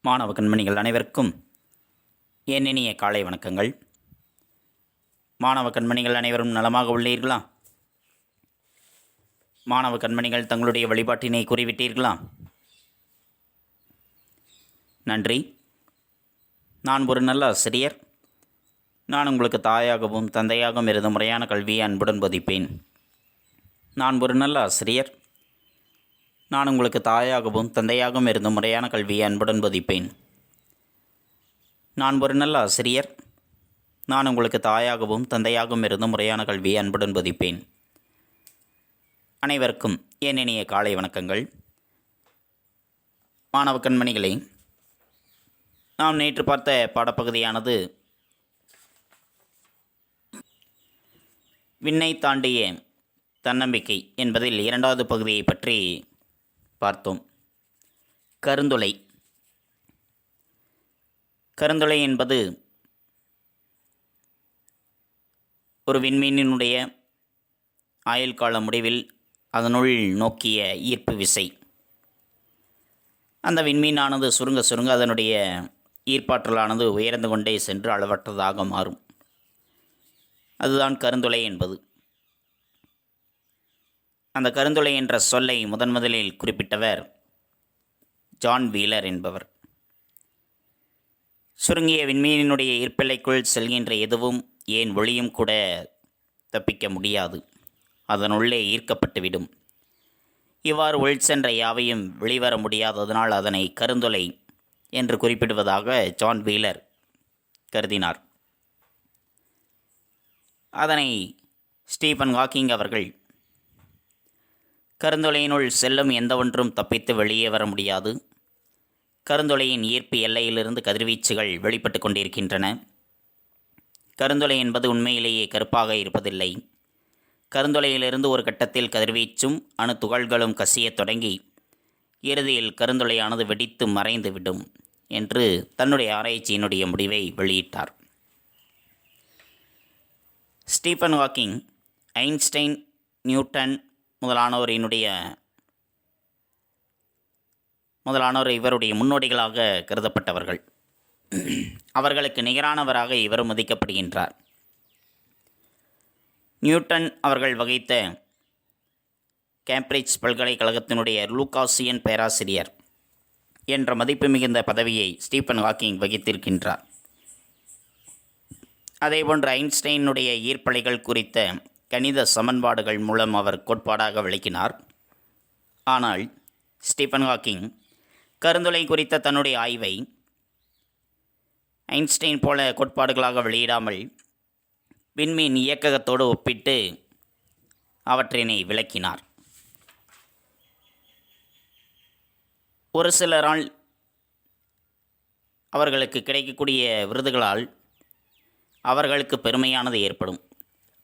மாணவ கண்மணிகள் அனைவருக்கும் என் இனிய காலை வணக்கங்கள். மாணவ கண்மணிகள் அனைவரும் நலமாக உள்ளீர்களா? மாணவ கண்மணிகள் தங்களுடைய வழிபாட்டினை கூறிவிட்டீர்களா? நன்றி. நான் ஒரு நல்ல ஆசிரியர். நான் உங்களுக்கு தாயாகவும் தந்தையாகவும் இருந்து முறையான கல்வியை அன்புடன் போதிப்பேன். நான் ஒரு நல்ல ஆசிரியர். நான் உங்களுக்கு தாயாகவும் தந்தையாகவும் இருந்து முறையான கல்வியை அன்புடன் போதிப்பேன். நான் ஒரு நல்ல ஆசிரியர். நான் உங்களுக்கு தாயாகவும் தந்தையாகவும் இருந்து முறையான கல்வியை அன்புடன் போதிப்பேன். அனைவருக்கும் என் இனிய காலை வணக்கங்கள். மாணவ கண்மணிகளே, நாம் நேற்று பார்த்த பாடப்பகுதியானது விண்ணை தாண்டிய தன்னம்பிக்கை என்பதில் இரண்டாவது பகுதியை பற்றி பார்த்தோம். கருந்துளை. கருந்துளை என்பது ஒரு விண்மீனினுடைய ஆயுள் கால முடிவில் அதனுள் நோக்கிய ஈர்ப்பு விசை. அந்த விண்மீனானது சுருங்க சுருங்க அதனுடைய ஈர்ப்பாற்றலானது உயர்ந்து கொண்டே சென்று அளவற்றதாக மாறும். அதுதான் கருந்துளை என்பது. அந்த கருந்துளை என்ற சொல்லை முதலில் குறிப்பிட்டவர் ஜான் வீலர் என்பவர். சுருங்கிய விண்மீனினுடைய ஈர்ப்பெல்லைக்குள் செல்கின்ற எதுவும், ஏன் ஒளியும் கூட தப்பிக்க முடியாது, அதனுள்ளே ஈர்க்கப்பட்டுவிடும். இவ்வாறு உள் சென்ற யாவையும் வெளிவர முடியாததனால் அதனை கருந்துளை என்று குறிப்பிடுவதாக ஜான் வீலர் கருதினார். அதனை ஸ்டீபன் ஹாக்கிங் அவர்கள் கருந்துளையினுள் செல்லும் எந்த ஒன்றும் தப்பித்து வெளியே வர முடியாது, கருந்துளையின் ஈர்ப்பு எல்லையிலிருந்து கதிர்வீச்சுகள் வெளிப்பட்டு கொண்டிருக்கின்றன, கருந்துளை என்பது உண்மையிலேயே கருப்பாக இருப்பதில்லை, கருந்துளையிலிருந்து ஒரு கட்டத்தில் கதிர்வீச்சும் அணு துகள்களும் கசியத் தொடங்கி இறுதியில் கருந்துளையானது வெடித்து மறைந்துவிடும் என்று தன்னுடைய ஆராய்ச்சியினுடைய முடிவை வெளியிட்டார். ஸ்டீபன் ஹாக்கிங், ஐன்ஸ்டைன், நியூட்டன் முதலானோர் இவருடைய முன்னோடிகளாக கருதப்பட்டவர்கள். அவர்களுக்கு நிகரானவராக இவர் மதிக்கப்படுகின்றார். நியூட்டன் அவர்கள் வகித்த கேம்பிரிட்ஜ் பல்கலைக்கழகத்தினுடைய லூகாசியன் பேராசிரியர் என்ற மதிப்பு மிகுந்த பதவியை ஸ்டீபன் ஹாக்கிங் வகித்திருக்கின்றார். அதேபோன்று ஐன்ஸ்டைனுடைய ஈர்ப்பலைகள் குறித்த கணித சமன்பாடுகள் மூலம் அவர் கோட்பாடாக விளக்கினார். ஆனால் ஸ்டீபன் ஹாக்கிங் கருந்துளை குறித்த தன்னுடைய ஆய்வை ஐன்ஸ்டைன் போல கோட்பாடுகளாக வெளியிடாமல் விண்மீன் இயக்ககத்தோடு ஒப்பிட்டு அவற்றினை விளக்கினார். ஒரு சிலரால் அவர்களுக்கு கிடைக்கக்கூடிய விருதுகளால் அவர்களுக்கு பெருமையானது ஏற்படும்.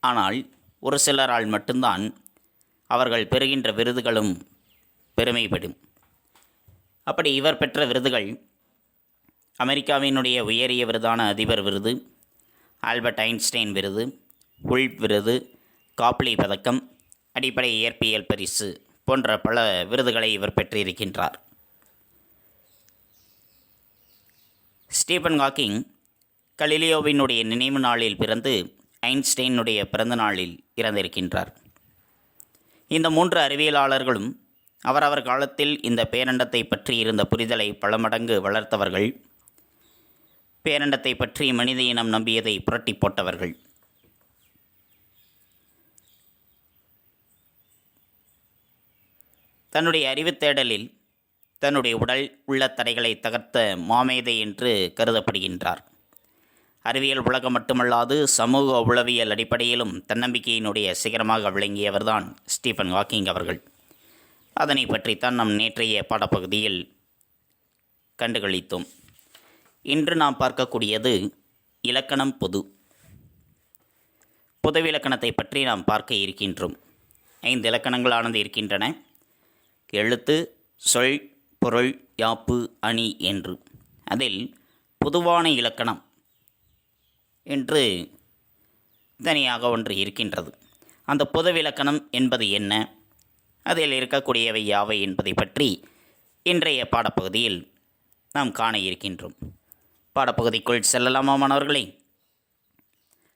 ஆனால் ஒரு சிலரால் மட்டும்தான் அவர்கள் பெறுகின்ற விருதுகளும் பெருமைப்படும். அப்படி இவர் பெற்ற விருதுகள் அமெரிக்காவினுடைய உயரிய விருதான அதிபர் விருது, ஆல்பர்ட் ஐன்ஸ்டைன் விருது, உல்ப் விருது, காப்லி பதக்கம், அடிப்படை இயற்பியல் பரிசு போன்ற பல விருதுகளை இவர் பெற்றிருக்கின்றார். ஸ்டீபன் ஹாக்கிங் கலிலியோவினுடைய நினைவு நாளில் பிறந்து ஐன்ஸ்டைனுடைய பிறந்த நாளில் இறந்திருக்கின்றார். இந்த மூன்று அறிவியலாளர்களும் அவரவர் காலத்தில் இந்த பேரண்டத்தை பற்றி இருந்த புரிதலை பல மடங்கு வளர்த்தவர்கள். பேரண்டத்தை பற்றி மனித இனம் நம்பியதை புரட்டி போட்டவர்கள். தன்னுடைய அறிவுத் தேடலில் தன்னுடைய உடல் உள்ள தடைகளை தகர்த்த மாமேதை என்று கருதப்படுகின்றார். அறிவியல் உலகம் மட்டுமல்லாது சமூக உளவியல் அடிப்படையிலும் தன்னம்பிக்கையினுடைய சிகரமாக விளங்கியவர்தான் ஸ்டீபன் ஹாக்கிங் அவர்கள். அதனை பற்றித்தான் நம் நேற்றைய பாடப்பகுதியில் கண்டுகளித்தோம். இன்று நாம் பார்க்கக்கூடியது இலக்கணம் பொது. பொதுவிலக்கணத்தை பற்றி நாம் பார்க்க இருக்கின்றோம். 5 இலக்கணங்களானது இருக்கின்றன. எழுத்து, சொல், பொருள், யாப்பு, அணி என்று. அதில் பொதுவான இலக்கணம் என்று தனியாக ஒன்று இருக்கின்றது. அந்த பொதுவிலக்கணம் என்பது என்ன, அதில் இருக்கக்கூடியவை யாவை என்பதை பற்றி இன்றைய பாடப்பகுதியில் நாம் காண இருக்கின்றோம். பாடப்பகுதிக்குள் செல்லலாமா மாணவர்களே?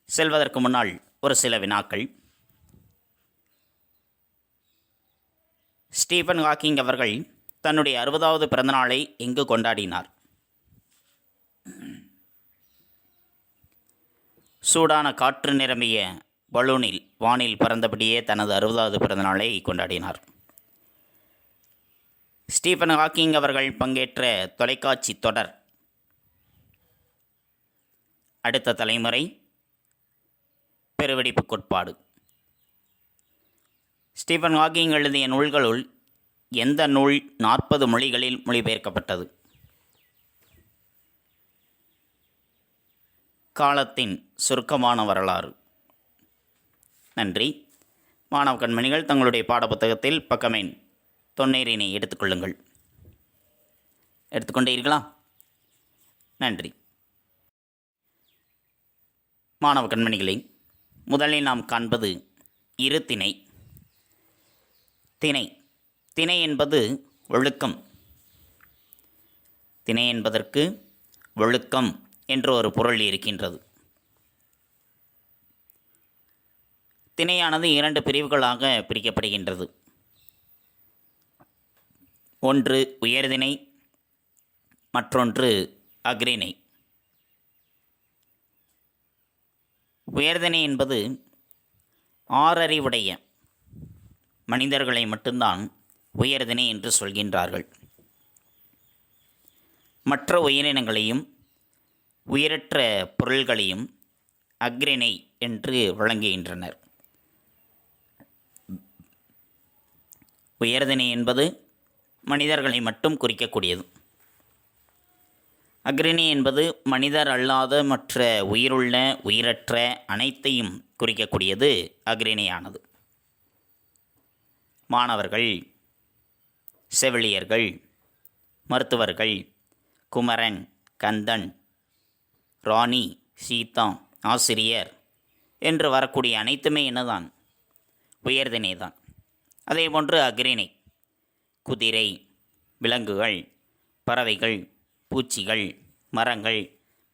செல்வதற்கு முன்னால் ஒரு சில வினாக்கள். ஸ்டீஃபன் ஹாக்கிங் அவர்கள் தன்னுடைய 60வது பிறந்தநாளை எங்கு கொண்டாடினார்? சூடான காற்று நிரம்பிய பலூனில் வானில் பறந்தபடியே தனது 60வது பிறந்தநாளை கொண்டாடினார். ஸ்டீஃபன் ஹாக்கிங் அவர்கள் பங்கேற்ற தொலைக்காட்சி தொடர் அடுத்த தலைமுறை, பெருவெடிப்பு கோட்பாடு. ஸ்டீஃபன் ஹாக்கிங் எழுதிய நூல்களுள் எந்த நூல் 40 மொழிகளில் மொழிபெயர்க்கப்பட்டது? காலத்தின் சுருக்கமான வரலாறு. நன்றி. மாணவ கண்மணிகள் தங்களுடைய பாடப்புத்தகத்தில் பக்கம் எண் 90 எடுத்துக்கொள்ளுங்கள். எடுத்துக்கொண்டீர்களா? நன்றி. மாணவ கண்மணிகளே, முதலில் நாம் காண்பது இரு திணை. திணை திணை என்பது ஒழுக்கம். திணை என்பதற்கு ஒழுக்கம் என்ற ஒரு பொருள் இருக்கின்றது. திணையானது 2 பிரிவுகளாக பிரிக்கப்படுகின்றது. ஒன்று உயர்திணை, மற்றொன்று அஃறிணை. உயர்திணை என்பது 6 அறிவுடைய மனிதர்களை மட்டும்தான் உயர்திணை என்று சொல்கின்றார்கள். மற்ற உயிரினங்களையும் உயிரற்ற பொருள்களையும் அஃறிணை என்று வழங்குகின்றனர். உயர்திணை என்பது மனிதர்களை மட்டும் குறிக்கக்கூடியது. அஃறிணை என்பது மனிதர் அல்லாத மற்ற உயிருள்ள உயிரற்ற அனைத்தையும் குறிக்கக்கூடியது அஃறிணையானது. மாணவர்கள், செவிலியர்கள், மருத்துவர்கள், குமரன், கந்தன், ராணி, சீதா, ஆசிரியர் என்று வரக்கூடிய அனைத்துமே என்னதான்? உயர்திணை தான். அதேபோன்று அஃறிணை குதிரை, விலங்குகள், பறவைகள், பூச்சிகள், மரங்கள்,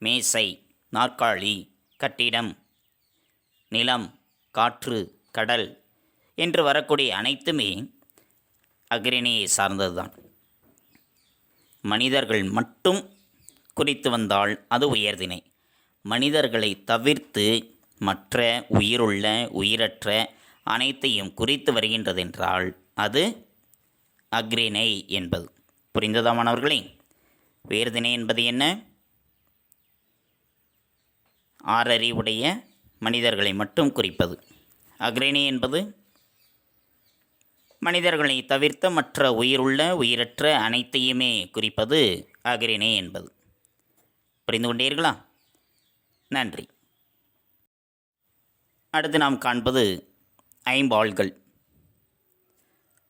மேசை, நாற்காலி, கட்டிடம், நிலம், காற்று, கடல் என்று வரக்கூடிய அனைத்துமே அஃறிணையை சார்ந்தது தான். மனிதர்கள் மட்டும் குறித்து வந்தால் அது உயர்திணை. மனிதர்களை தவிர்த்து மற்ற உயிருள்ள உயிரற்ற அனைத்தையும் குறித்து வருகின்றதென்றால் அது அஃறிணை என்பது. புரிந்ததா மாணவர்களே? உயர்திணை என்பது என்ன? 6 அறிவுடைய மனிதர்களை மட்டும் குறிப்பது. அஃறிணை என்பது மனிதர்களை தவிர்த்த மற்ற உயிருள்ள உயிரற்ற அனைத்தையுமே குறிப்பது அஃறிணை என்பது. புரிந்து கொண்டீர்களா? நன்றி. அடுத்து நாம் காண்பது ஐம்பால்கள்.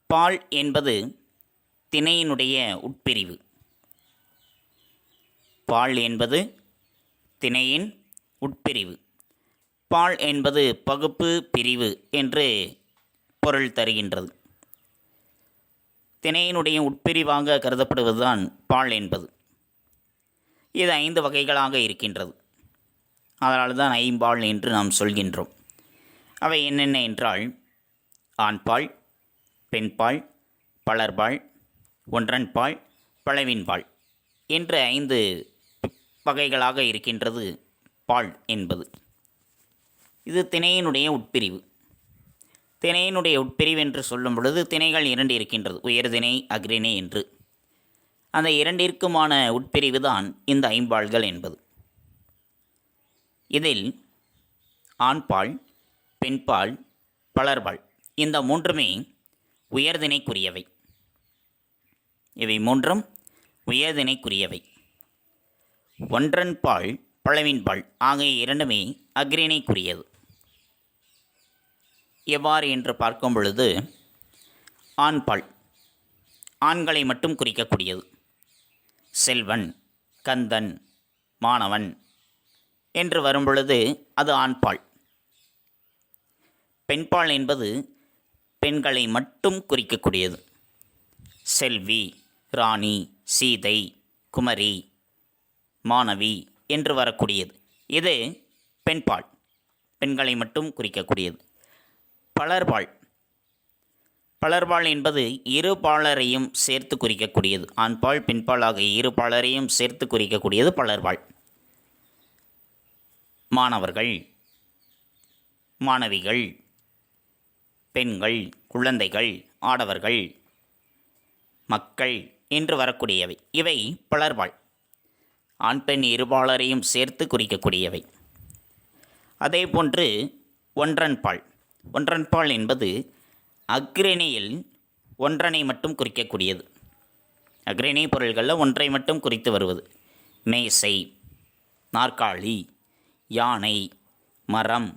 பால் என்பது திணையினுடைய உட்பிரிவு. பால் என்பது திணையின் உட்பிரிவு. பால் என்பது பகுப்பு பிரிவு என்று பொருள் தருகின்றது. திணையினுடைய உட்பிரிவாக கருதப்படுவதுதான் பால் என்பது. இது 5 வகைகளாக இருக்கின்றது. அதனால் தான் ஐம்பால் என்று நாம் சொல்கின்றோம். அவை என்னென்ன என்றால் ஆண்பால், பெண்பால், பலர்பால், ஒன்றன்பால், பலவின்பால் என்று 5 வகைகளாக இருக்கின்றது பால் என்பது. இது திணையினுடைய உட்பிரிவு. திணையினுடைய உட்பிரிவு என்று சொல்லும் பொழுது திணைகள் 2 இருக்கின்றது, உயர்திணை, அஃறிணை என்று. அந்த 2ற்குமான உட்பிரிவு தான் இந்த ஐம்பால்கள் என்பது. இதில் ஆண்பால், பெண்பால், பலர்பால் இந்த 3மே உயர்திணைக்குரியவை. இவை 3ம் உயர்திணைக்குரியவை. ஒன்றன்பால், பலவின்பால் ஆகிய 2மே அஃறிணைக்குரியது. எவ்வாறு என்று பார்க்கும் பொழுது, ஆண்பால் ஆண்களை மட்டும் குறிக்கக்கூடியது. செல்வன், கந்தன், மாணவன் என்று வரும்பொழுது அது ஆண்பால். பெண்பால் என்பது பெண்களை மட்டும் குறிக்கக்கூடியது. செல்வி, ராணி, சீதை, குமரி, மாணவி என்று வரக்கூடியது. இது பெண்பால், பெண்களை மட்டும் குறிக்கக்கூடியது. பலர்பால், பலர்பால் என்பது இரு பாலரையும் சேர்த்து குறிக்கக்கூடியது. ஆண்பால் பெண்பால் ஆகிய இரு பாலரையும் சேர்த்து குறிக்கக்கூடியது பலர்பால். மாணவர்கள், மாணவிகள், பெண்கள், குழந்தைகள், ஆடவர்கள், மக்கள் என்று வரக்கூடியவை. இவை பலர்பால், ஆண் பெண் இருபாலரையும் சேர்த்து குறிக்கக்கூடியவை. அதேபோன்று ஒன்றன்பால், ஒன்றன்பால் என்பது அஃறிணையில் ஒன்றனை மட்டும் குறிக்கக்கூடியது. அஃறிணை பொருள்களில் ஒன்றை மட்டும் குறித்து வருவது. மேசை, நாற்காலி, யானை, மரம்,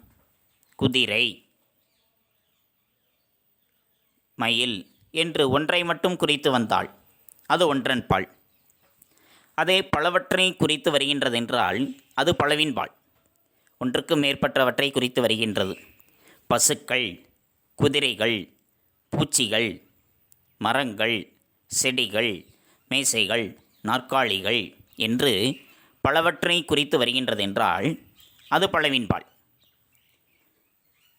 குதிரை, மயில் என்று ஒன்றை மட்டும் குறித்து வந்தால் அது ஒன்றன்பால். அதே பலவற்றை குறித்து வருகின்றதென்றால் அது பலவின்பால், ஒன்றுக்கு மேற்பட்டவற்றை குறித்து வருகின்றது. பசுக்கள், குதிரைகள், பூச்சிகள், மரங்கள், செடிகள், மேசைகள், நாற்காலிகள் என்று பலவற்றை குறித்து வருகின்றதென்றால் அது பலவின்பால்.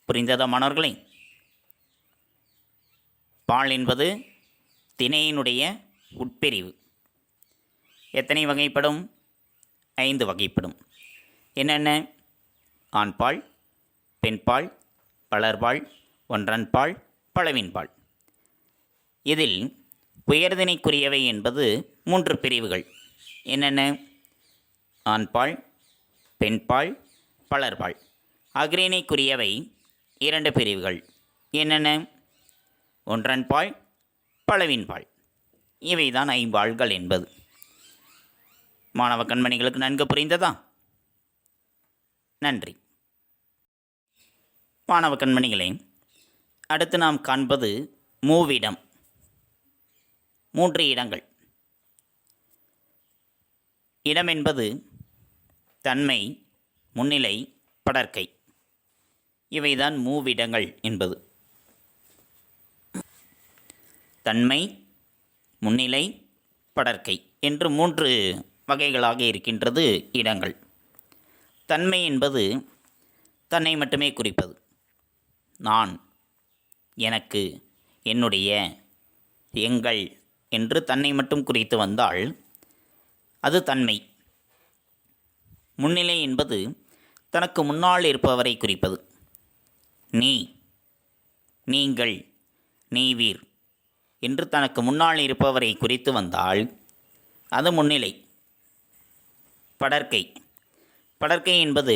புரிந்ததா மாணவர்களே? பால் என்பது திணையினுடைய உட்பிரிவு. எத்தனை வகைப்படும்? 5 வகைப்படும். என்னென்ன? ஆண்பால், பெண்பால், பலர்பால், ஒன்றன்பால், பலவின்பால். இதில் உயர்திணைக்குரியவை என்பது 3 பிரிவுகள். என்னென்ன? ஆண்பால், பெண்பால், பலர்பால். அஃறிணைக்குரியவை 2 பிரிவுகள். என்னென்ன? ஒன்றன்பால், பலவின்பால். இவைதான் ஐம்பால்கள் என்பது. மாணவ கண்மணிகளுக்கு நன்கு புரிந்ததா? நன்றி. மாணவ கண்மணிகளே, அடுத்து நாம் காண்பது மூவிடம். 3 இடங்கள். இடம் என்பது தன்மை, முன்னிலை, படர்க்கை. இவைதான் மூவிடங்கள் என்பது. தன்மை, முன்னிலை, படர்க்கை என்று 3 வகைகளாக இருக்கின்றது இடங்கள். தன்மை என்பது தன்னை மட்டுமே குறிப்பது. நான், எனக்கு, என்னுடைய, எங்கள் என்று தன்னை மட்டும் குறித்து வந்தால் அது தன்மை. முன்னிலை என்பது தனக்கு முன்னால் இருப்பவரை குறிப்பது. நீ, நீங்கள், நீவீர் என்று தனக்கு முன்னால் இருப்பவரை குறித்து வந்தால் அது முன்னிலை. படர்க்கை, படர்க்கை என்பது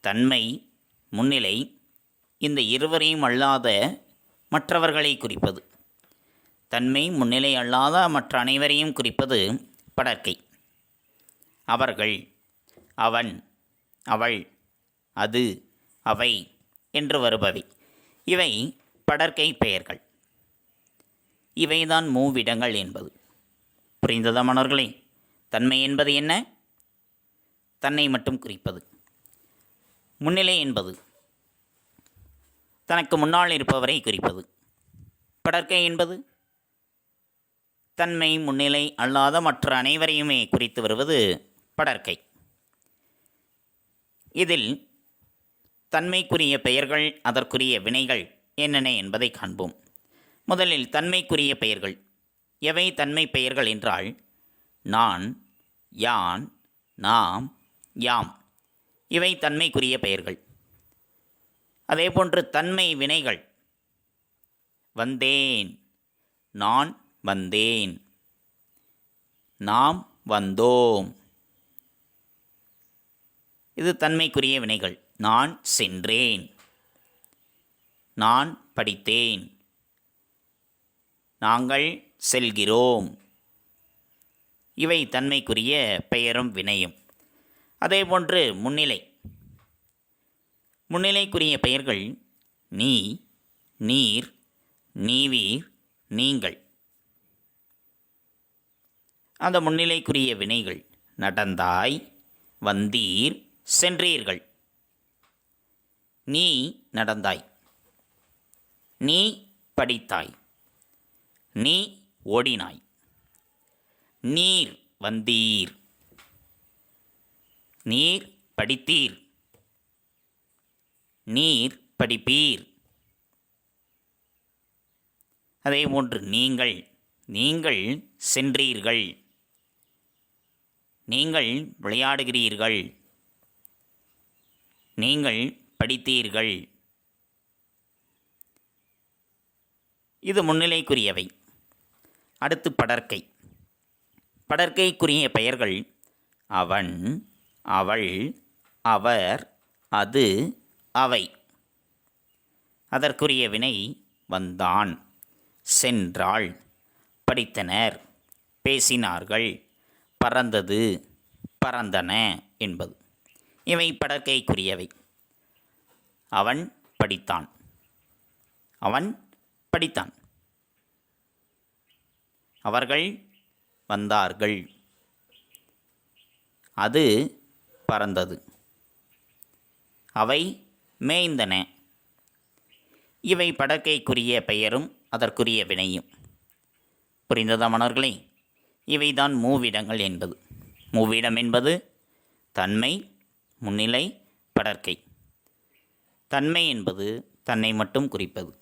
தன்மை, முன்னிலை இந்த இருவரையும் அல்லாத மற்றவர்களை குறிப்பது. தன்மை, முன்னிலை அல்லாத மற்ற அனைவரையும் குறிப்பது படர்க்கை. அவர்கள், அவன், அவள், அது, அவை என்று வருபவை. இவை படர்க்கை பெயர்கள். இவைதான் மூவிடங்கள் என்பது. புரிந்ததா மாணவர்களே? தன்மை என்பது என்ன? தன்னை மட்டும் குறிப்பது. முன்னிலை என்பது தனக்கு முன்னால் இருப்பவரை குறிப்பது. படர்க்கை என்பது தன்மை, முன்னிலை அல்லாத மற்ற அனைவரையுமே குறித்து வருவது படர்க்கை. இதில் தன்மைக்குரிய பெயர்கள், அதற்குரிய வினைகள் என்னென்ன என்பதை காண்போம். முதலில் தன்மைக்குரிய பெயர்கள். எவை தன்மை பெயர்கள் என்றால் நான், யான், நாம், யாம். இவை தன்மைக்குரிய பெயர்கள். அதேபோன்று தன்மை வினைகள். வந்தேன், நான் வந்தேன், நாம் வந்தோம். இது தன்மைக்குரிய வினைகள். நான் சென்றேன், நான் படித்தேன், நாங்கள் செல்கிறோம். இவை தன்மைக்குரிய பெயரும் வினையும். அதேபோன்று முன்னிலை. முன்னிலைக்குரிய பெயர்கள் நீ, நீர், நீவீர், நீங்கள். அந்த முன்னிலைக்குரிய வினைகள் நடந்தாய், வந்தீர், சென்றீர்கள். நீ நடந்தாய், நீ படித்தாய், நீ ஓடினாய். நீர் வந்தீர். நீர் படித்தீர். நீர் படிப்பீர். அதேபோன்று நீங்கள், நீங்கள் சென்றீர்கள். நீங்கள் விளையாடுகிறீர்கள். நீங்கள் படித்தீர்கள். இது முன்னிலைக்குரியவை. அடுத்து படர்க்கை. படர்க்கைக்குரிய பெயர்கள் அவன், அவள், அவர், அது, அவை. அதற்குரிய வினை வந்தான், சென்றாள், படித்தனர், பேசினார்கள், பறந்தது, பறந்தன என்பது. இவை படர்க்கைக்குரியவை. அவன் படித்தான். அவன் படித்தான். அவர்கள் வந்தார்கள். அது பறந்தது. அவை மேய்ந்தன. இவை படர்க்கைக்குரிய பெயரும் அதற்குரிய வினையும். புரிந்ததா மாணவர்களே? இவைதான் மூவிடங்கள் என்பது. மூவிடம் என்பது தன்மை, முன்னிலை, படர்க்கை. தன்மை என்பது தன்னை மட்டும் குறிப்பது.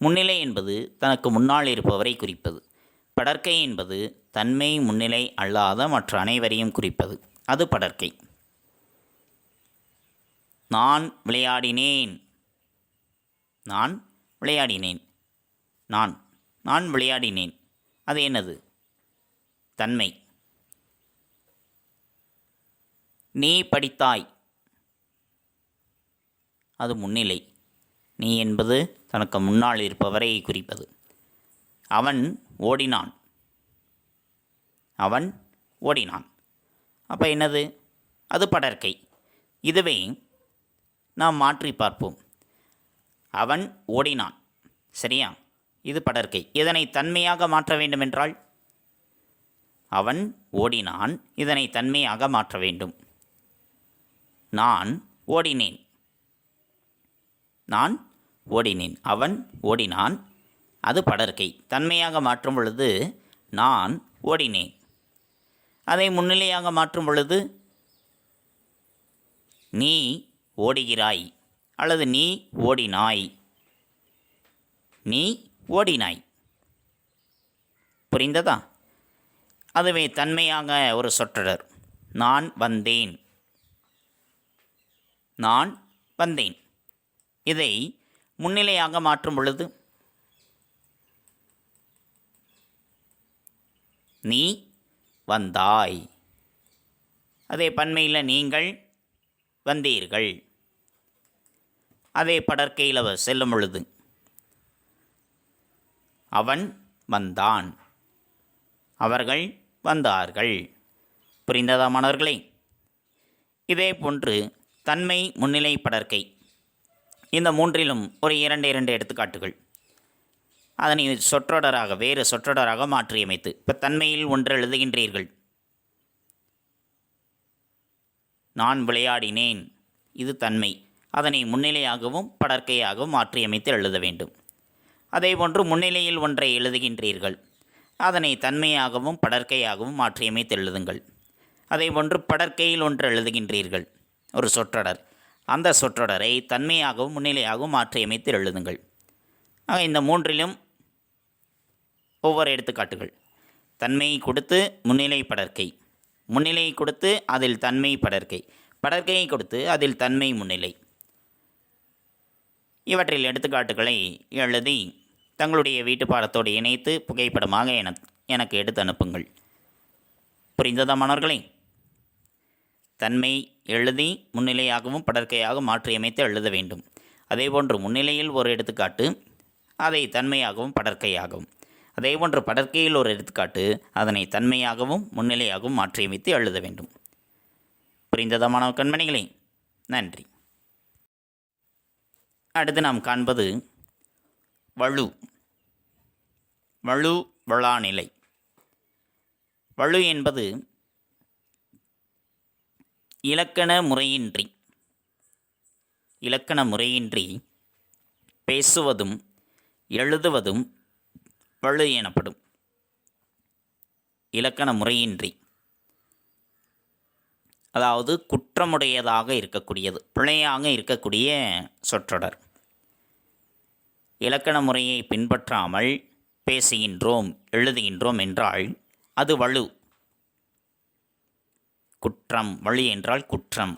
முன்னிலை என்பது தனக்கு முன்னால் இருப்பவரை குறிப்பது. படர்க்கை என்பது தன்மை, முன்னிலை அல்லாத மற்ற அனைவரையும் குறிப்பது. அது படர்க்கை. நான் விளையாடினேன். நான் விளையாடினேன். நான் நான் விளையாடினேன். அது என்னது? தன்மை. நீ படித்தாய். அது முன்னிலை. நீ என்பது தனக்கு முன்னால் இருப்பவரை குறிப்பது. அவன் ஓடினான். அவன் ஓடினான். அப்போ என்னது? அது படர்க்கை. இதுவே நாம் மாற்றி பார்ப்போம். அவன் ஓடினான். சரியா? இது படர்க்கை. இதனை தன்மையாக மாற்ற வேண்டுமென்றால் அவன் ஓடினான். இதனை தன்மையாக மாற்ற வேண்டும். நான் ஓடினேன். நான் ஓடினேன். அவன் ஓடினான். அது படர்க்கை. தன்மையாக மாற்றும் பொழுது நான் ஓடினேன். அதை முன்னிலையாக மாற்றும் பொழுது நீ ஓடுகிறாய் அல்லது நீ ஓடினாய். நீ ஓடினாய். புரிந்ததா? அதுவே தன்மையாக ஒரு சொற்றொடர். நான் வந்தேன். நான் வந்தேன். இதை முன்னிலையாக மாற்றும் பொழுது நீ வந்தாய். அதே பன்மையில் நீங்கள் வந்தீர்கள். அதே படர்க்கையில் செல்லும் பொழுது அவன் வந்தான். அவர்கள் வந்தார்கள். புரிந்ததா மாணவர்களே? இதே போன்று தன்மை, முன்னிலை, படர்க்கை இந்த மூன்றிலும் ஒரு இரண்டு எடுத்துக்காட்டுகள். அதனை சொற்றொடராக, வேறு சொற்றொடராக மாற்றியமைத்து, இப்போ தன்மையில் ஒன்று எழுதுகின்றீர்கள். நான் விளையாடினேன். இது தன்மை. அதனை முன்னிலையாகவும் படர்க்கையாகவும் மாற்றியமைத்து எழுத வேண்டும். அதேபோன்று முன்னிலையில் ஒன்றை எழுதுகின்றீர்கள். அதனை தன்மையாகவும் படர்க்கையாகவும் மாற்றியமைத்து எழுதுங்கள். அதேபோன்று படர்க்கையில் ஒன்று எழுதுகின்றீர்கள், ஒரு சொற்றொடர். அந்த சொற்றொடரை தன்மையாகவும் முன்னிலையாகவும் மாற்றியமைத்து எழுதுங்கள். ஆக இந்த மூன்றிலும் ஒவ்வொரு எடுத்துக்காட்டுகள். தன்மையை கொடுத்து முன்னிலை படர்க்கை, முன்னிலையை கொடுத்து அதில் தன்மை படர்க்கை, படர்க்கையை கொடுத்து அதில் தன்மை முன்னிலை. இவற்றில் எடுத்துக்காட்டுகளை எழுதி தங்களுடைய வீட்டு பாடத்தோடு இணைத்து புகைப்படமாக எனக்கு எடுத்து அனுப்புங்கள். புரிந்ததா மாணவர்களே? தன்மை எழுதி முன்னிலையாகவும் படர்க்கையாகவும் மாற்றியமைத்து எழுத வேண்டும். அதேபோன்று முன்னிலையில் ஒரு எடுத்துக்காட்டு, அதை தன்மையாகவும் படர்க்கையாகவும். அதேபோன்று படர்க்கையில் ஒரு எடுத்துக்காட்டு, அதனை தன்மையாகவும் முன்னிலையாகவும் மாற்றியமைத்து எழுத வேண்டும். புரிந்ததா மாணவ கண்மணிகளே? நன்றி. அடுத்து நாம் காண்பது வழு. வழு, வழாநிலை. வழு என்பது இலக்கண முறையின்றி பேசுவதும் எழுதுவதும் வழு எனப்படும். இலக்கண முறையின்றி அதாவது குற்றமுடையதாக இருக்கக்கூடியது, பிழையாக இருக்கக்கூடிய சொற்றொடர். இலக்கண முறையை பின்பற்றாமல் பேசுகின்றோம், எழுதுகின்றோம் என்றால் அது வலு. குற்றம், வலு என்றால் குற்றம்.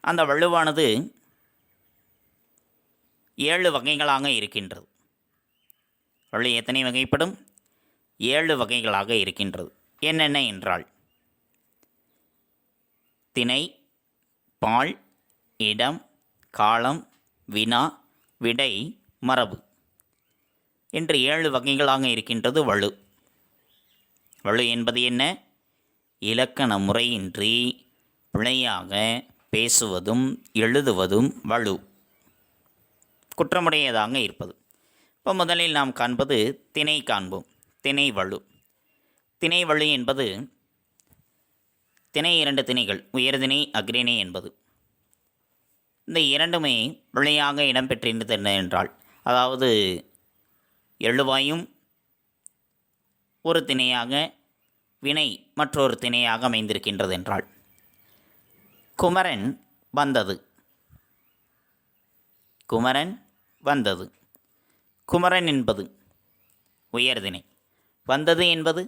அந்த வலுவானது 7 வகைகளாக இருக்கின்றது. வலு எத்தனை வகைப்படும்? 7 வகைகளாக இருக்கின்றது. என்னென்ன என்றால் திணை, பால், இடம், காலம், வினா, விடை, மரபு என்று 7 வகைகளாக இருக்கின்றது வலு. வலு என்பது என்ன? இலக்கண முறையின்றி பிழையாக பேசுவதும் எழுதுவதும் வலு, குற்றமுடையதாக இருப்பது. இப்போ முதலில் நாம் காண்பது திணை காண்போம். திணை வலு. திணை வலு என்பது திணை 2 திணைகள், உயர்திணை, அக்ரிணை என்பது. இந்த இரண்டுமே பிழையாக இடம்பெற்றிருந்தது என்றால், அதாவது எழுவாயும் ஒரு திணையாக, வினை மற்றொரு திணையாக அமைந்திருக்கின்றது என்றால், குமரன் வந்தது, குமரன் வந்தது. குமரன் என்பது உயர்திணை, வந்தது என்பது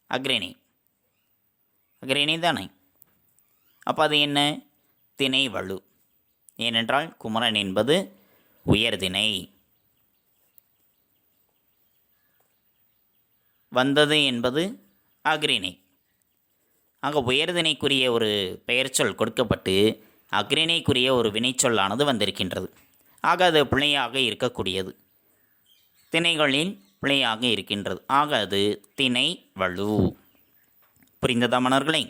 அக்ரிணை. அக்ரிணை தானே? அப்போ அது என்ன? திணை வலு. ஏனென்றால் குமரன் என்பது உயர்திணை, வந்தது என்பது அக்ரிணை. ஆக உயர்திணைக்குரிய ஒரு பெயர்ச்சொல் கொடுக்கப்பட்டு அக்ரிணைக்குரிய ஒரு வினைச்சொல்லானது வந்திருக்கின்றது. ஆக அது பிழையாக இருக்கக்கூடியது, திணைகளில் பிழையாக இருக்கின்றது. ஆக அது திணை வலு. புரிந்ததா மன்னர்களே?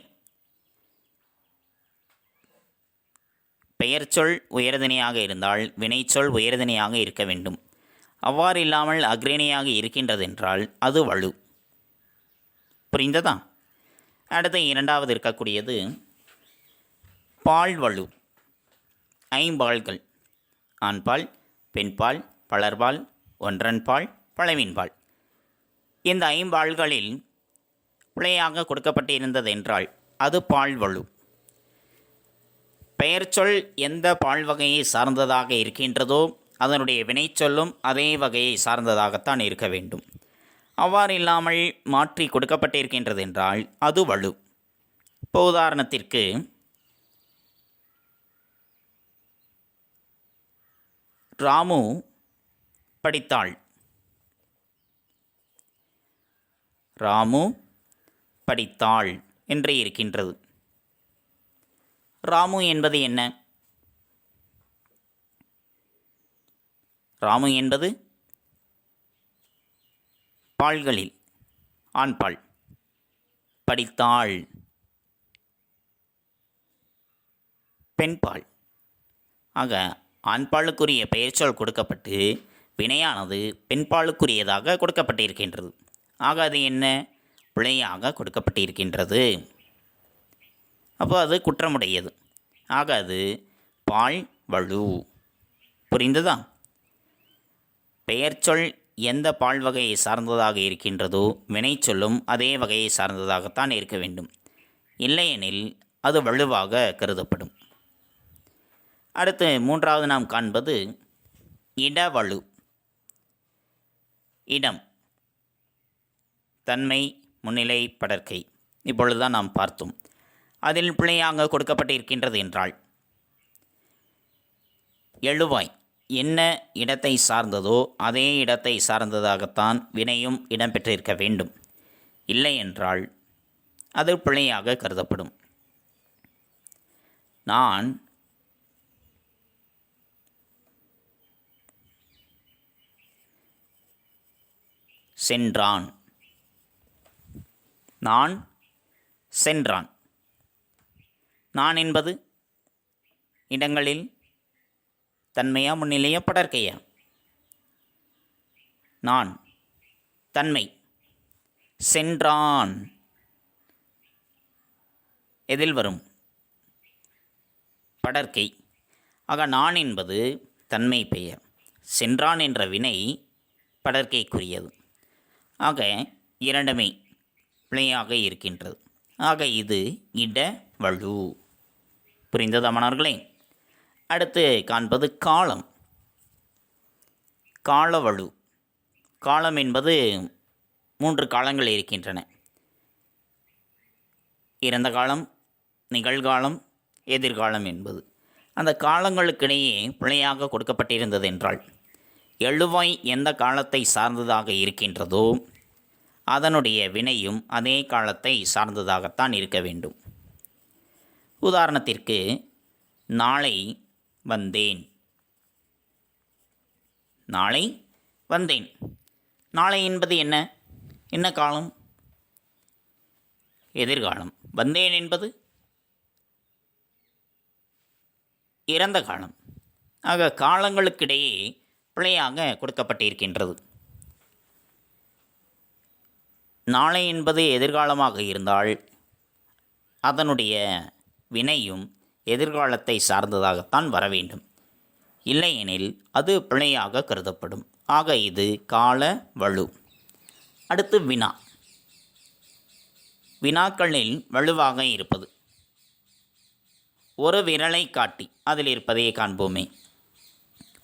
பெயர்ச்சொல் உயர்திணையாக இருந்தால் வினைச்சொல் உயர்திணையாக இருக்க வேண்டும். அவ்வாறு இல்லாமல் அக்ரிணையாக இருக்கின்றது என்றால் அது வலு. புரிந்ததா? அடுத்து இரண்டாவது இருக்கக்கூடியது பால் வலு. ஐம்பால்கள்: ஆண்பால், பெண்பால், பலர்பால், ஒன்றன்பால், பலவின்பால். இந்த ஐம்பால்களில் பிழையாக கொடுக்கப்பட்டிருந்தது என்றால் அது பால் வலு. பெயர்ச்சொல் எந்த பால் வகையை சார்ந்ததாக இருக்கின்றதோ அதனுடைய வினைச்சொல்லும் அதே வகையை சார்ந்ததாகத்தான் இருக்க வேண்டும். அவ்வாறு இல்லாமல் மாற்றி கொடுக்கப்பட்டிருக்கின்றது என்றால் அது வலு. இப்போ உதாரணத்திற்கு ராமு படித்தாள். ராமு படித்தாள் என்று இருக்கின்றது. ராமு என்பது என்ன? ராமு என்பது பால்களில் ஆண்பால். படித்தாள் பெண்பால். ஆக ஆண்பாலுக்குரிய பெயர்ச்சொல் கொடுக்கப்பட்டு வினையானது பெண்பாலுக்குரியதாக கொடுக்கப்பட்டிருக்கின்றது. ஆக அது என்ன? பிழையாக கொடுக்கப்பட்டிருக்கின்றது. அப்போ அது குற்றமுடையது. ஆக அது பால் வலு. புரிந்ததா? பெயர்ச்சொல் எந்த பால் வகையை சார்ந்ததாக இருக்கின்றதோ வினைச்சொல்லும் அதே வகையை சார்ந்ததாகத்தான் இருக்க வேண்டும். இல்லையெனில் அது வலுவாக கருதப்படும். அடுத்து மூன்றாவது நாம் காண்பது இடவலு. இடம், தன்மை, முன்னிலை, படர்க்கை. இப்பொழுதுதான் நாம் பார்த்தோம். அதில் பிழையாக கொடுக்கப்பட்டிருக்கின்றது என்றால் எழுவாய் என்ன இடத்தை சார்ந்ததோ அதே இடத்தை சார்ந்ததாகத்தான் வினையும் இடம்பெற்றிருக்க வேண்டும். இல்லை என்றால் அது பிழையாக கருதப்படும். நான் சென்றான். நான் சென்றான். நான் என்பது இடங்களில் தன்மையா முன்னிலையா படர்க்கையா? நான் தன்மை. சென்றான் எதில் வரும்? படர்க்கை. ஆக நான் என்பது தன்மை பெயர், சென்றான் என்ற வினை படர்க்கைக்குரியது. ஆக இரண்டுமே பிழையாக இருக்கின்றது. ஆக இது இட வலு. புரிந்ததா மாணவர்களே? அடுத்து காண்பது காலம். காலவலு. காலம் என்பது 3 காலங்கள் இருக்கின்றன. இறந்த காலம், நிகழ்காலம், எதிர்காலம் என்பது. அந்த காலங்களுக்கிடையே பிழையாக கொடுக்கப்பட்டிருந்தது என்றால், எழுவாய் எந்த காலத்தை சார்ந்ததாக இருக்கின்றதோ அதனுடைய வினையும் அதே காலத்தை சார்ந்ததாகத்தான் இருக்க வேண்டும். உதாரணத்திற்கு, நாளை வந்தேன். நாளை வந்தேன். நாளை என்பது என்ன? என்ன காலம்? எதிர்காலம். வந்தேன் என்பது இறந்த காலம். ஆக காலங்களுக்கிடையே பிழையாக கொடுக்கப்பட்டிருக்கின்றது. நாளை என்பது எதிர்காலமாக இருந்தால் அதனுடைய வினையும் எதிர்காலத்தை சார்ந்ததாகத்தான் வர வேண்டும். இல்லையெனில் அது பிழையாக கருதப்படும். ஆக இது கால வலு. அடுத்து வினா. வினாக்களில் வலுவாக இருப்பது. ஒரு விரலை காட்டி, அதில் இருப்பதையே காண்போமே.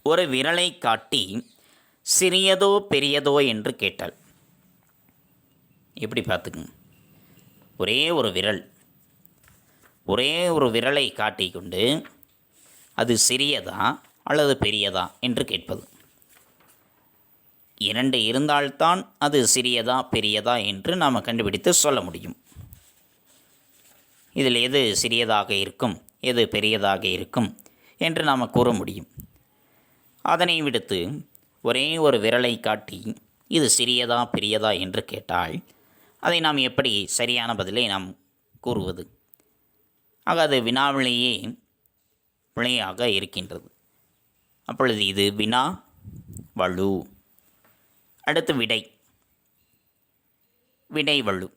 ஒரு விரலை காட்டி சிறியதோ பெரியதோ என்று கேட்டால் எப்படி பார்த்துக்குங்க. ஒரே ஒரு விரலை காட்டிக்கொண்டு அது சிறியதா அல்லது பெரியதா என்று கேட்பது. 2 இருந்தால்தான் அது சிறியதா பெரியதா என்று நாம் கண்டுபிடித்து சொல்ல முடியும். இதில் எது சிறியதாக இருக்கும், எது பெரியதாக இருக்கும் என்று நாம் கூற முடியும். அதனை விடுத்து ஒரே ஒரு விரலை காட்டி இது சிறியதா பெரியதா என்று கேட்டால் அதை நாம் எப்படி சரியான பதிலை நாம் கூறுவது? ஆக அது வினாவிலேயே பிழையாக இருக்கின்றது. அப்பொழுது இது வினா வலு. அடுத்து விடை. விடை வலு.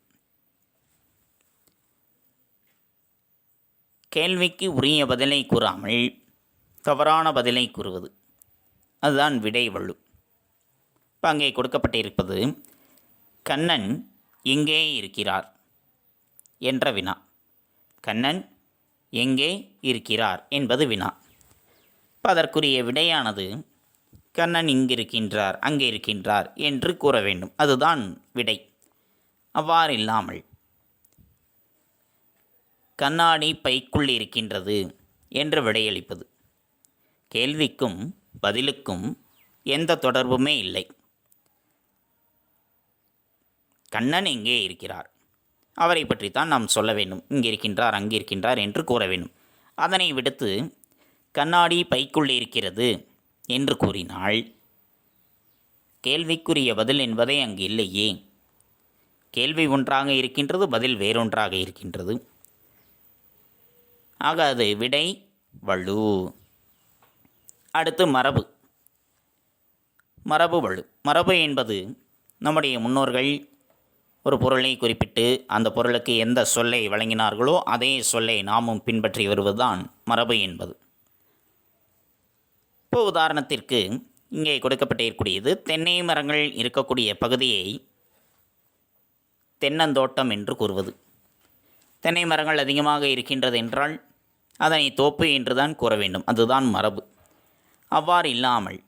கேள்விக்கு உரிய பதிலை கூறாமல் தவறான பதிலை கூறுவது, அதுதான் விடை வலு. இப்போ அங்கே கொடுக்கப்பட்டிருப்பது கண்ணன் எங்கே இருக்கிறார் என்ற வினா. கண்ணன் எங்கே இருக்கிறார் என்பது வினா. இப்போ அதற்குரிய விடையானது கண்ணன் இங்கிருக்கின்றார், அங்கே இருக்கின்றார் என்று கூற வேண்டும். அதுதான் விடை. அவ்வாறு இல்லாமல் கண்ணாடி பைக்குள் இருக்கின்றது என்று விடையளிப்பது. கேள்விக்கும் பதிலுக்கும் எந்த தொடர்புமே இல்லை. கண்ணன் எங்கே இருக்கிறார், அவரை பற்றித்தான் நாம் சொல்ல வேண்டும். இங்கே இருக்கின்றார், அங்கே இருக்கின்றார் என்று கூற வேண்டும். அதனை விடுத்து கண்ணாடி பைக்குள்ளே இருக்கிறது என்று கூறினால் கேள்விக்குரிய பதில் என்பதே அங்கு இல்லையே. கேள்வி ஒன்றாக இருக்கின்றது, பதில் வேறொன்றாக இருக்கின்றது. ஆக அது விடை வலு. அடுத்து மரபு. மரபு வலு. மரபு என்பது நம்முடைய முன்னோர்கள் ஒரு பொருளை குறிப்பிட்டு அந்த பொருளுக்கு எந்த சொல்லை வழங்கினார்களோ அதே சொல்லை நாமும் பின்பற்றி வருவதுதான் மரபு என்பது. இப்போ உதாரணத்திற்கு இங்கே கொடுக்கப்பட்டிருக்கக்கூடியது தென்னை மரங்கள் இருக்கக்கூடிய பகுதியை தென்னந்தோட்டம் என்று கூறுவது. தென்னை மரங்கள் அதிகமாக இருக்கின்றது என்றால் அதனை தோப்பு என்று தான் கூற வேண்டும். அதுதான் மரபு. அவ்வாறு இல்லாமல்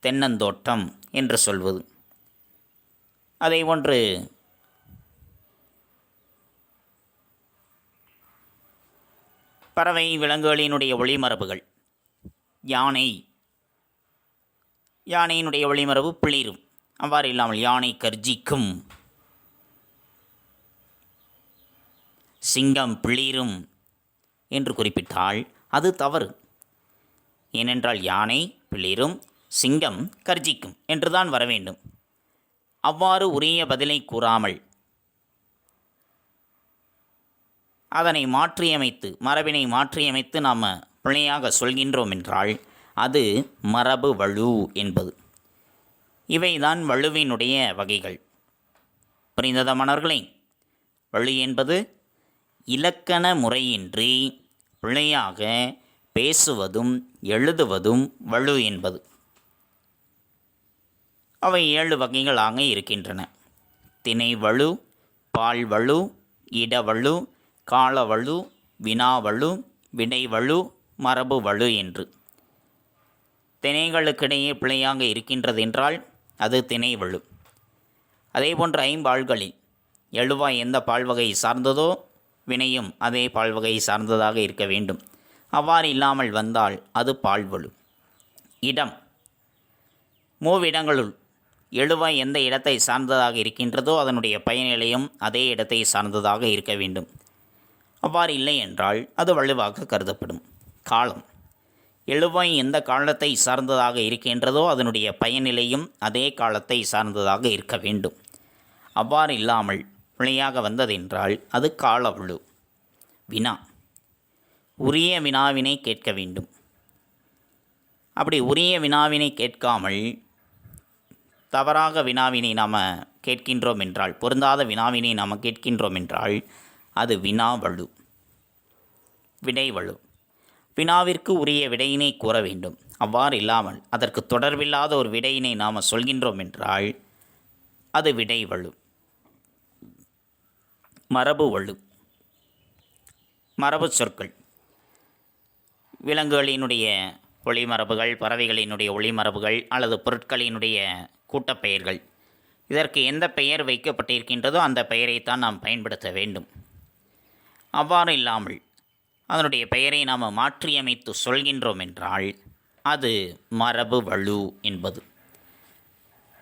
தென்னந்தோட்டம் என்று சொல்வது. அதை ஒன்று பறவை விலங்குகளினுடைய ஒளிமரபுகள். யானையினுடைய ஒளிமரபு பிளிரும். அவ்வாறு இல்லாமல் யானை கர்ஜிக்கும், சிங்கம் பிளிரும் என்று குறிப்பிட்டால் அது தவறு. ஏனென்றால் யானை பிளிரும், சிங்கம் கர்ஜிக்கும் என்றுதான் வர வேண்டும். அவ்வாறு உரிய பதிலை கூறாமல் அதனை மாற்றியமைத்து, மரபினை மாற்றியமைத்து நாம் பிழையாக சொல்கின்றோம் என்றால் அது மரபு வலு என்பது. இவைதான் வலுவினுடைய வகைகள். புரிந்ததா மாணவர்களே? வலு என்பது இலக்கண முறையின்றி பிழையாக பேசுவதும் எழுதுவதும் வலு என்பது. அவை 7 வகைகளாக இருக்கின்றன. திணை வலு, பால்வழு, இடவழு, காலவழு, வினாவழு, விடைவழு, மரபு வழு என்று. திணைகளுக்கிடையே பிழையாக இருக்கின்றது என்றால் அது திணைவழு. அதேபோன்று ஐம்பால்களில் எழுவாய் எந்த பால்வகை சார்ந்ததோ வினையும் அதே பால்வகை சார்ந்ததாக இருக்க வேண்டும். அவ்வாறு இல்லாமல் வந்தால் அது பால்வழு. இடம், மூவிடங்களுள் எழுவாய் எந்த இடத்தை சார்ந்ததாக இருக்கின்றதோ அதனுடைய பயனிலையும் அதே இடத்தை சார்ந்ததாக இருக்க வேண்டும். அவ்வாறு இல்லை என்றால் அது வலுவாக கருதப்படும். காலம், எழுவாய் எந்த காலத்தை சார்ந்ததாக இருக்கின்றதோ அதனுடைய பயனிலையும் அதே காலத்தை சார்ந்ததாக இருக்க வேண்டும். அவ்வாறு இல்லாமல் பிழையாக வந்ததென்றால் அது காலவழு. வினா, உரிய வினாவினை கேட்க வேண்டும். அப்படி உரிய வினாவினை கேட்காமல் தவறாக வினாவினை நாம் கேட்கின்றோம் என்றால், பொருந்தாத வினாவினை நாம் கேட்கின்றோம் என்றால் அது வினாவழு. விடைவழு, வினாவிற்கு உரிய விடையினை கூற வேண்டும். அவ்வாறு இல்லாமல் அதற்கு தொடர்பில்லாத ஒரு விடையினை நாம் சொல்கின்றோம் என்றால் அது விடைவழு. மரபு வழு, மரபு சொற்கள், விலங்குகளினுடைய ஒளிமரபுகள், பறவைகளினுடைய ஒளிமரபுகள் அல்லது பொருட்களினுடைய கூட்டப்பெயர்கள், இதற்கு எந்த பெயர் வைக்கப்பட்டிருக்கின்றதோ அந்த பெயரைத்தான் நாம் பயன்படுத்த வேண்டும். அவ்வாறு இல்லாமல் அதனுடைய பெயரை நாம் மாற்றியமைத்து சொல்கின்றோம் என்றால் அது மரபு வழு என்பது.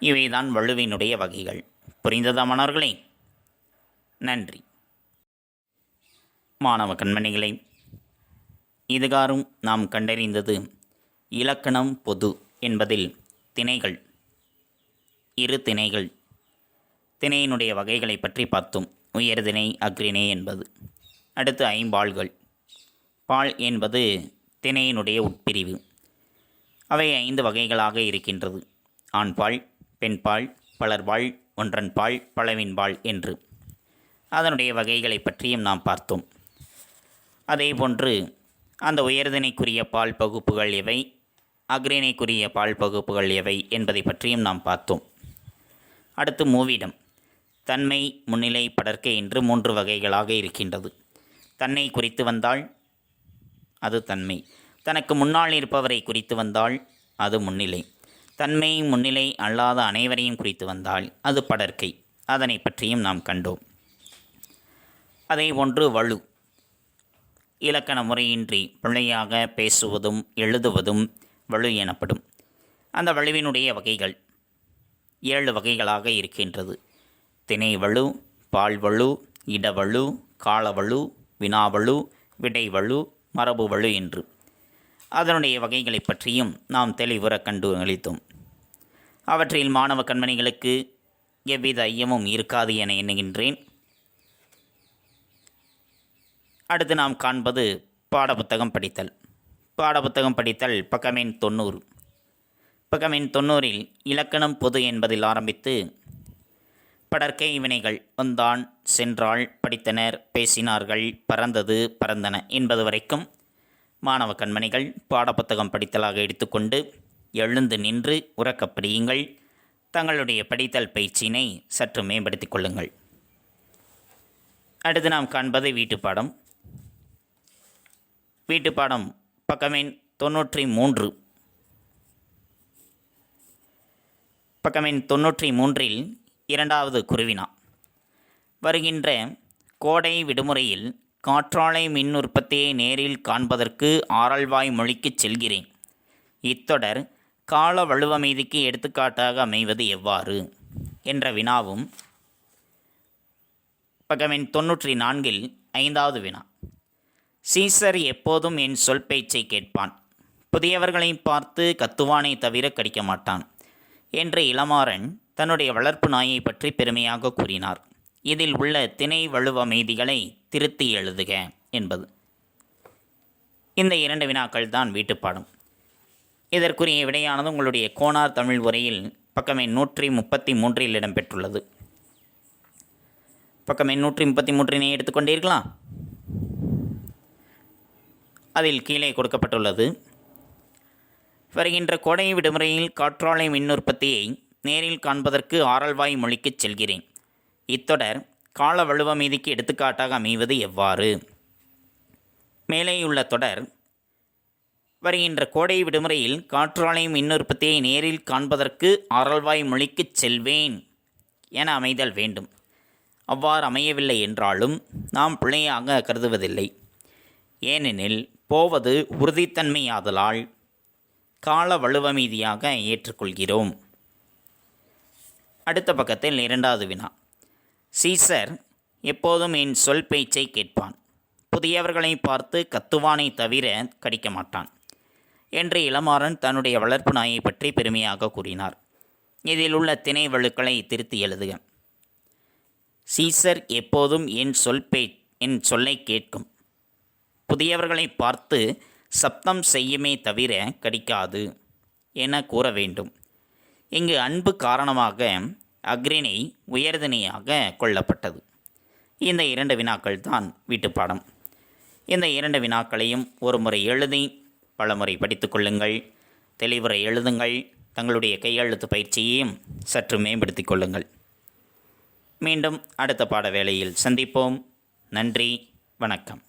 இவைதான் வழுவினுடைய வகைகள். புரிந்ததா மாணவர்களே? நன்றி. மாணவ கண்மணிகளை, இதுகாரும் நாம் கண்டறிந்தது இலக்கணம் பொது என்பதில் திணைகள், இரு திணைகள், திணையினுடைய வகைகளை பற்றி பார்த்தோம். உயர்திணை, அஃறிணை என்பது. அடுத்து ஐம்பால்கள். பால் என்பது திணையினுடைய உட்பிரிவு. அவை 5 வகைகளாக இருக்கின்றது. ஆண்பால், பெண்பால், பலர்பால், ஒன்றன்பால், பலவின்பால் என்று. அதனுடைய வகைகளை பற்றியும் நாம் பார்த்தோம். அதேபோன்று அந்த உயர்திணைக்குரிய பால் பகுப்புகள் எவை, அஃறிணைக்குரிய பால் பகுப்புகள் எவை என்பதை பற்றியும் நாம் பார்த்தோம். அடுத்து மூவிடம். தன்மை, முன்னிலை, படர்க்கை என்று 3 வகைகளாக இருக்கின்றது. தன்னை குறித்து வந்தால் அது தன்மை, தனக்கு முன்னால் இருப்பவரை குறித்து வந்தால் அது முன்னிலை, தன்மை முன்னிலை அல்லாத அனைவரையும் குறித்து வந்தால் அது படர்க்கை. அதனை பற்றியும் நாம் கண்டோம். அதேபோன்று வழு, இலக்கண முறையின்றி பிழையாக பேசுவதும் எழுதுவதும் வழு எனப்படும். அந்த வழுவினுடைய வகைகள் 7 வகைகளாக இருக்கின்றது. திணைவழு, பால்வழு, இடவழு, காலவழு, வினாவழு, விடைவழு, மரபு வழு என்று. அதனுடைய வகைகளை பற்றியும் நாம் தெளிவுற கண்டு அளித்தோம். அவற்றில் மாணவ கண்மணிகளுக்கு எவ்வித ஐயமும் இருக்காது என எண்ணுகின்றேன். அடுத்து நாம் காண்பது பாடப்புத்தகம் படித்தல். பாடப்புத்தகம் படித்தல் பக்கம் எண் 90. பக்கம் எண் 90இல் இலக்கணம் பொது என்பதில் ஆரம்பித்து படர்க்கை வினைகள் வந்தான், சென்றாள், படித்தனர், பேசினார்கள், பறந்தது, பறந்தன என்பது வரைக்கும் மாணவ கண்மணிகள் பாடப்புத்தகம் படித்தலாக எடுத்துக்கொண்டு எழுந்து நின்று உறக்கப் படியுங்கள். தங்களுடைய படித்தல் பயிற்சியினை சற்று மேம்படுத்திக் கொள்ளுங்கள். அடுத்து நாம் காண்பது வீட்டுப்பாடம். வீட்டுப்பாடம் பக்கம் எண் 93. பக்கம் எண் 93இல் 2வது குருவினா. வருகின்ற கோடை விடுமுறையில் காற்றாலை மின் உற்பத்தியை நேரில் காண்பதற்கு ஆரல்வாய் மொழிக்குச் செல்கிறேன். இத்தொடர் கால வழுவமைதிக்கு எடுத்துக்காட்டாக அமைவது எவ்வாறு என்ற வினாவும் பக்கம் எண் 94இல் 5வது வினா. சீசர் எப்போதும் என் சொல் பேச்சை கேட்பான், புதியவர்களை பார்த்து கத்துவானை தவிர கடிக்க மாட்டான் என்று இளமாறன் தன்னுடைய வளர்ப்பு நாயை பற்றி பெருமையாக கூறினார். இதில் உள்ள திணை வழுவமைதிகளை திருத்தி எழுதுக என்பது. இந்த 2 வினாக்கள் தான் வீட்டுப்பாடம். இதற்குரிய விடையானது உங்களுடைய கோனார் தமிழ் உரையில் பக்கம் எண் 133இல் இடம்பெற்றுள்ளது. பக்கம் எண் 133 எடுத்துக்கொண்டீர்களா? அதில் கீழே கொடுக்கப்பட்டுள்ளது. வருகின்ற கோடை விடுமுறையில் காற்றாலை மின் உற்பத்தியை நேரில் காண்பதற்கு ஆரல்வாய் மொழிக்குச் செல்கிறேன். இத்தொடர் கால வலுவமீதிக்கு எடுத்துக்காட்டாக அமைவது எவ்வாறு? மேலேயுள்ள தொடர் வருகின்ற கோடை விடுமுறையில் காற்றாலை மின் உற்பத்தியை நேரில் காண்பதற்கு ஆரல்வாய் மொழிக்குச் செல்வேன் என அமைதல் வேண்டும். அவ்வாறு அமையவில்லை என்றாலும் நாம் பிழையாக கருதுவதில்லை. ஏனெனில் போவது உறுதித்தன்மையாதலால் கால வலுவமீதியாக ஏற்றுக்கொள்கிறோம். அடுத்த பக்கத்தில் 2வது வினா. சீசர் எப்போதும் என் சொல் பேச்சை கேட்பான், புதியவர்களை பார்த்து கத்துவானை தவிர கடிக்க மாட்டான் என்று இளமாறன் தன்னுடைய வளர்ப்பு நாயை பற்றி பெருமையாக கூறினார். இதில் உள்ள திணை வழுக்களை திருத்தி எழுதுக. சீசர் எப்போதும் என் சொல்லை கேட்கும், புதியவர்களை பார்த்து சப்தம் செய்யுமே தவிர கடிக்காது என கூற வேண்டும். இங்கு அன்பு காரணமாக அக்ரிணை உயர்திணையாக கொள்ளப்பட்டது. இந்த 2 வினாக்கள் தான் வீட்டுப்பாடம். இந்த 2 வினாக்களையும் ஒரு முறை எழுதி பலமுறை படித்து கொள்ளுங்கள். தெளிவுரை எழுதுங்கள். தங்களுடைய கையெழுத்து பயிற்சியையும் சற்று மேம்படுத்தி கொள்ளுங்கள். மீண்டும் அடுத்த பாட வேளையில் சந்திப்போம். நன்றி, வணக்கம்.